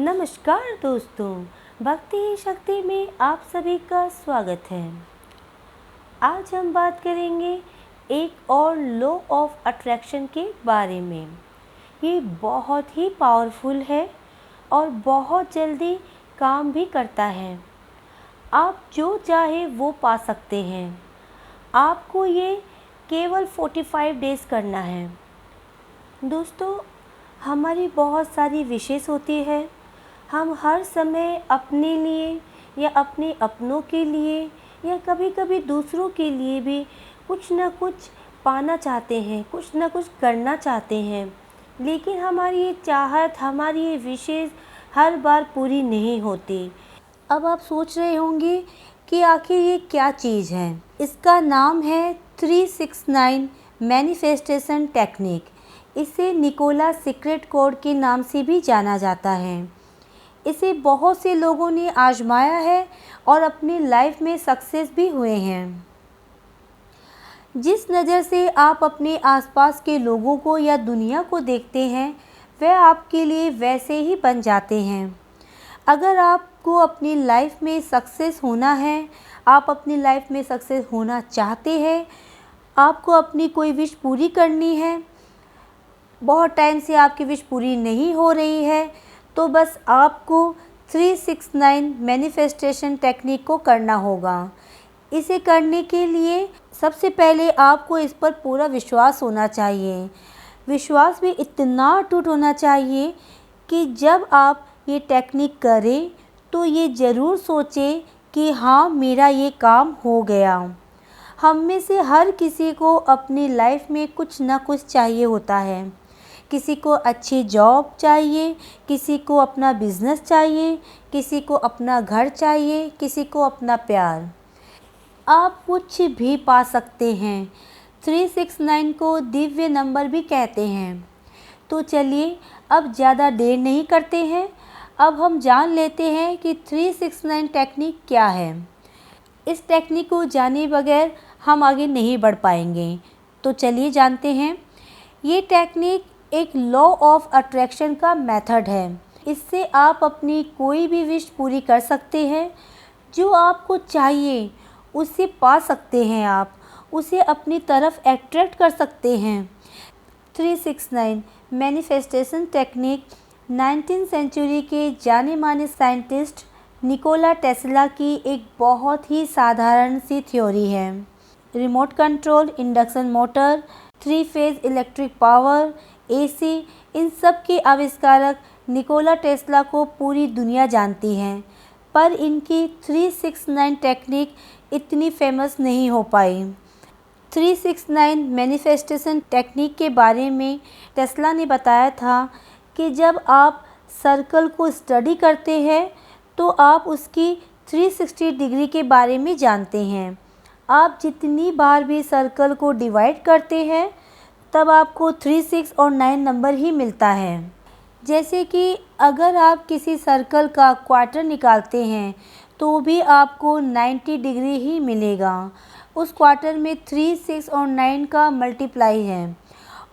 नमस्कार दोस्तों, भक्ति ही शक्ति में आप सभी का स्वागत है। आज हम बात करेंगे एक और लॉ ऑफ अट्रैक्शन के बारे में। ये बहुत ही पावरफुल है और बहुत जल्दी काम भी करता है। आप जो चाहे वो पा सकते हैं। आपको ये केवल 45 डेज़ करना है। दोस्तों, हमारी बहुत सारी विशेष होती है। हम हर समय अपने लिए या अपने अपनों के लिए या कभी-कभी दूसरों के लिए भी कुछ न कुछ पाना चाहते हैं, कुछ न कुछ करना चाहते हैं। लेकिन हमारी ये चाहत, हमारी ये विशेष हर बार पूरी नहीं होती। अब आप सोच रहे होंगे कि आखिर ये क्या चीज़ है। इसका नाम है 369 मैनिफेस्टेशन टेक्निक। इसे निकोला सीक्रेट कोड के नाम से भी जाना जाता है। इसे बहुत से लोगों ने आजमाया है और अपनी लाइफ में सक्सेस भी हुए हैं। जिस नज़र से आप अपने आसपास के लोगों को या दुनिया को देखते हैं, वह आपके लिए वैसे ही बन जाते हैं। अगर आपको अपनी लाइफ में सक्सेस होना है, आप अपनी लाइफ में सक्सेस होना चाहते हैं, आपको अपनी कोई विश पूरी करनी है, बहुत टाइम से आपकी विश पूरी नहीं हो रही है, तो बस आपको 369 मैनिफेस्टेशन टेक्निक को करना होगा। इसे करने के लिए सबसे पहले आपको इस पर पूरा विश्वास होना चाहिए। विश्वास भी इतना अटूट होना चाहिए कि जब आप ये टेक्निक करें तो ये ज़रूर सोचें कि हाँ, मेरा ये काम हो गया। हम में से हर किसी को अपनी लाइफ में कुछ ना कुछ चाहिए होता है। किसी को अच्छी जॉब चाहिए, किसी को अपना बिजनेस चाहिए, किसी को अपना घर चाहिए, किसी को अपना प्यार। आप कुछ भी पा सकते हैं। 369 को दिव्य नंबर भी कहते हैं। तो चलिए, अब ज़्यादा देर नहीं करते हैं। अब हम जान लेते हैं कि 369 टेक्निक क्या है। इस टेक्निक को जाने बगैर हम आगे नहीं बढ़ पाएंगे। तो चलिए जानते हैं। ये टेक्निक एक लॉ ऑफ अट्रैक्शन का मेथड है। इससे आप अपनी कोई भी विश पूरी कर सकते हैं। जो आपको चाहिए उसे पा सकते हैं। आप उसे अपनी तरफ अट्रैक्ट कर सकते हैं। 369 मैनिफेस्टेशन टेक्निक 19वीं सेंचुरी के जाने माने साइंटिस्ट निकोला टेस्ला की एक बहुत ही साधारण सी थ्योरी है। Remote control, induction motor, 3 phase electric power, AC, इन सब के आविष्कारक निकोला टेस्ला को पूरी दुनिया जानती है। पर इनकी 369 टेक्निक इतनी फेमस नहीं हो पाई। 369 मैनिफेस्टेशन टेक्निक के बारे में टेस्ला ने बताया था कि जब आप सर्कल को स्टडी करते हैं तो आप उसकी 360 डिग्री के बारे में जानते हैं। आप जितनी बार भी सर्कल को डिवाइड करते हैं तब आपको 3, 6 और 9 नंबर ही मिलता है। जैसे कि अगर आप किसी सर्कल का क्वार्टर निकालते हैं तो भी आपको 90 डिग्री ही मिलेगा। उस क्वार्टर में 3, 6 और 9 का मल्टीप्लाई है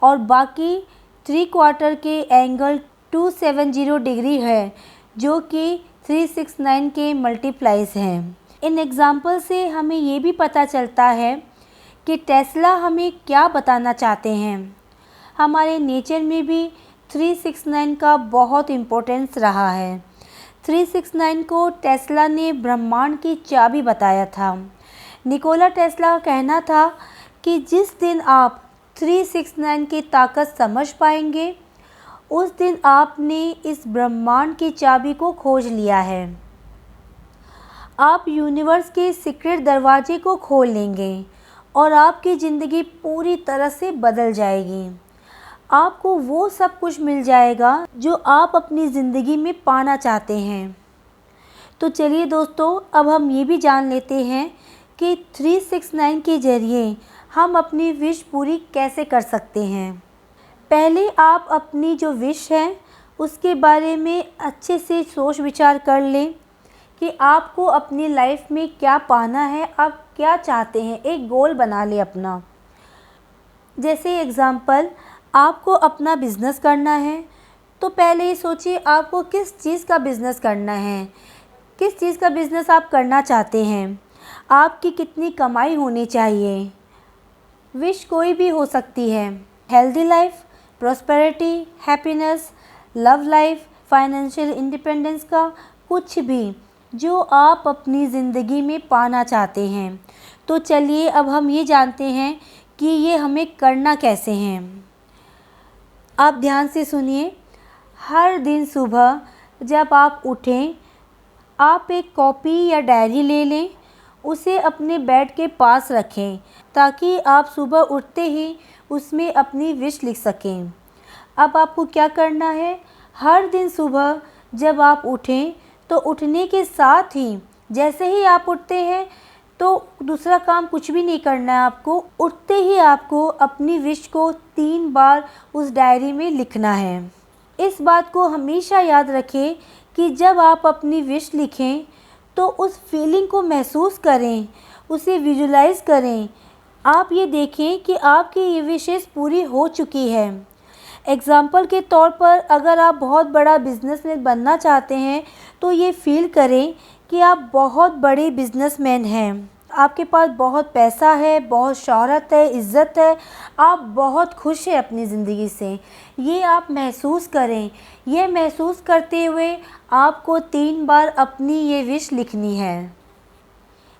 और बाकी 3 क्वार्टर के एंगल 270 डिग्री है, जो कि 369 के मल्टीप्लाइज हैं। इन एग्जाम्पल से हमें ये भी पता चलता है कि टेस्ला हमें क्या बताना चाहते हैं। हमारे नेचर में भी 369 का बहुत इम्पोर्टेंस रहा है। 369 को टेस्ला ने ब्रह्मांड की चाबी बताया था। निकोला टेस्ला का कहना था कि जिस दिन आप 369 की ताकत समझ पाएंगे, उस दिन आपने इस ब्रह्मांड की चाबी को खोज लिया है। आप यूनिवर्स के सीक्रेट दरवाजे को खोल लेंगे और आपकी ज़िंदगी पूरी तरह से बदल जाएगी। आपको वो सब कुछ मिल जाएगा जो आप अपनी ज़िंदगी में पाना चाहते हैं। तो चलिए दोस्तों, अब हम ये भी जान लेते हैं कि 369 के ज़रिए हम अपनी विश पूरी कैसे कर सकते हैं। पहले आप अपनी जो विश है उसके बारे में अच्छे से सोच विचार कर लें कि आपको अपनी लाइफ में क्या पाना है, आप क्या चाहते हैं। एक गोल बना लें अपना। जैसे एग्ज़ाम्पल, आपको अपना बिज़नेस करना है तो पहले ये सोचिए आपको किस चीज़ का बिज़नेस करना है, किस चीज़ का बिज़नेस आप करना चाहते हैं, आपकी कितनी कमाई होनी चाहिए। विश कोई भी हो सकती है, healthy life, prosperity, happiness, love life, financial independence का कुछ भी जो आप अपनी ज़िंदगी में पाना चाहते हैं। तो चलिए अब हम ये जानते हैं कि ये हमें करना कैसे हैं। आप ध्यान से सुनिए। हर दिन सुबह जब आप उठें, आप एक कॉपी या डायरी ले लें, उसे अपने बेड के पास रखें ताकि आप सुबह उठते ही उसमें अपनी विश लिख सकें। अब आपको क्या करना है, हर दिन सुबह जब आप उठें तो उठने के साथ ही जैसे ही आप उठते हैं तो दूसरा काम कुछ भी नहीं करना है आपको। उठते ही आपको अपनी विश को 3 बार उस डायरी में लिखना है। इस बात को हमेशा याद रखें कि जब आप अपनी विश लिखें तो उस फीलिंग को महसूस करें, उसे विजुलाइज़ करें। आप ये देखें कि आपकी ये विशेज़ पूरी हो चुकी है। एग्ज़ाम्पल के तौर पर अगर आप बहुत बड़ा बिज़नेसमैन बनना चाहते हैं तो ये फ़ील करें कि आप बहुत बड़े बिज़नेसमैन हैं, आपके पास बहुत पैसा है, बहुत शोहरत है, इज़्ज़त है, आप बहुत खुश हैं अपनी ज़िंदगी से। ये आप महसूस करें। ये महसूस करते हुए आपको 3 बार अपनी ये विश लिखनी है।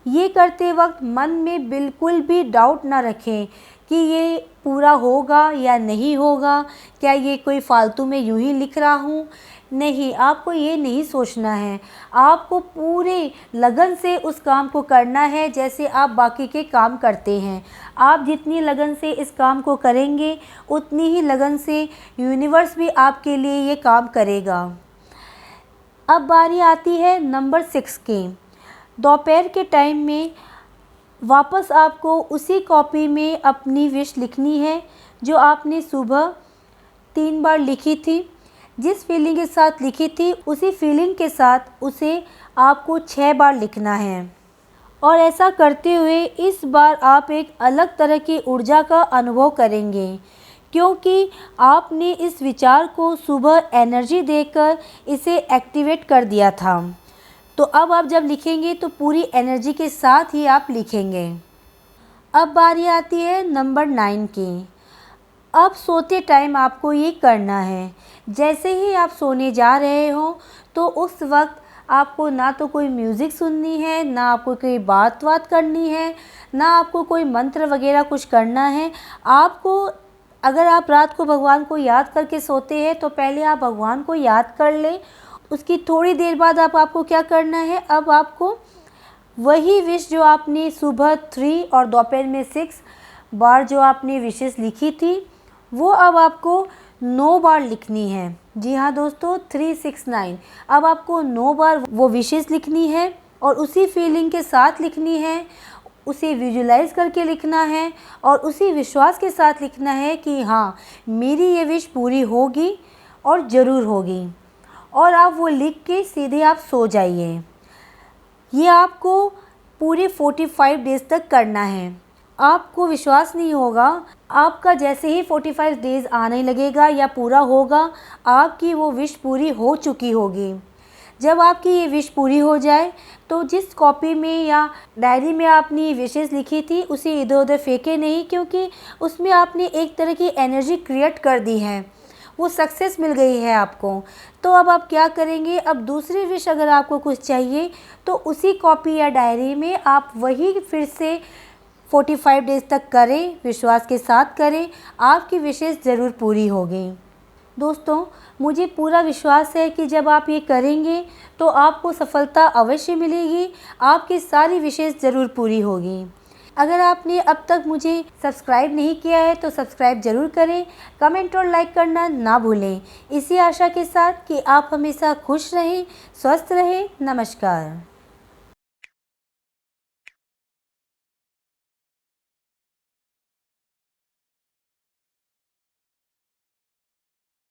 ये करते वक्त मन में बिल्कुल भी डाउट ना रखें कि ये पूरा होगा या नहीं होगा, क्या ये कोई फालतू में यूं ही लिख रहा हूँ। नहीं, आपको ये नहीं सोचना है। आपको पूरे लगन से उस काम को करना है जैसे आप बाकी के काम करते हैं। आप जितनी लगन से इस काम को करेंगे उतनी ही लगन से यूनिवर्स भी आपके लिए ये काम करेगा। अब बारी आती है नंबर 6 की। दोपहर के टाइम में वापस आपको उसी कॉपी में अपनी विश लिखनी है जो आपने सुबह 3 बार लिखी थी। जिस फीलिंग के साथ लिखी थी उसी फीलिंग के साथ उसे आपको 6 बार लिखना है। और ऐसा करते हुए इस बार आप एक अलग तरह की ऊर्जा का अनुभव करेंगे क्योंकि आपने इस विचार को सुबह एनर्जी देकर इसे एक्टिवेट कर दिया था। तो अब आप जब लिखेंगे तो पूरी एनर्जी के साथ ही आप लिखेंगे। अब बारी आती है नंबर 9 की। अब सोते टाइम आपको ये करना है। जैसे ही आप सोने जा रहे हो तो उस वक्त आपको ना तो कोई म्यूज़िक सुननी है, ना आपको कोई बात करनी है, ना आपको कोई मंत्र वगैरह कुछ करना है। आपको अगर आप रात को भगवान को याद करके सोते हैं तो पहले आप भगवान को याद कर लें। उसकी थोड़ी देर बाद आपको क्या करना है, अब आपको वही विश जो आपने सुबह 3 और दोपहर में 6 बार जो आपने विशेस लिखी थी वो अब आपको 9 बार लिखनी है। जी हाँ दोस्तों, 3, 6, 9। अब आपको 9 बार वो विशेस लिखनी है और उसी फीलिंग के साथ लिखनी है, उसे विजुलाइज़ करके लिखना है और उसी विश्वास के साथ लिखना है कि हाँ, मेरी ये विश पूरी होगी और ज़रूर होगी। और आप वो लिख के सीधे आप सो जाइए। ये आपको पूरे 45 डेज़ तक करना है। आपको विश्वास नहीं होगा, आपका जैसे ही 45 डेज़ आने लगेगा या पूरा होगा, आपकी वो विश पूरी हो चुकी होगी। जब आपकी ये विश पूरी हो जाए तो जिस कॉपी में या डायरी में आपने विशेस लिखी थी उसे इधर उधर फेंके नहीं, क्योंकि उसमें आपने एक तरह की एनर्जी क्रिएट कर दी है, वो सक्सेस मिल गई है आपको। तो अब आप क्या करेंगे, अब दूसरी विश अगर आपको कुछ चाहिए तो उसी कॉपी या डायरी में आप वही फिर से 45 डेज़ तक करें, विश्वास के साथ करें, आपकी विशेस ज़रूर पूरी होगी। दोस्तों, मुझे पूरा विश्वास है कि जब आप ये करेंगे तो आपको सफलता अवश्य मिलेगी, आपकी सारी विशेस ज़रूर पूरी होगी। अगर आपने अब तक मुझे सब्सक्राइब नहीं किया है तो सब्सक्राइब ज़रूर करें, कमेंट और लाइक करना ना भूलें। इसी आशा के साथ कि आप हमेशा खुश रहें, स्वस्थ रहें। नमस्कार।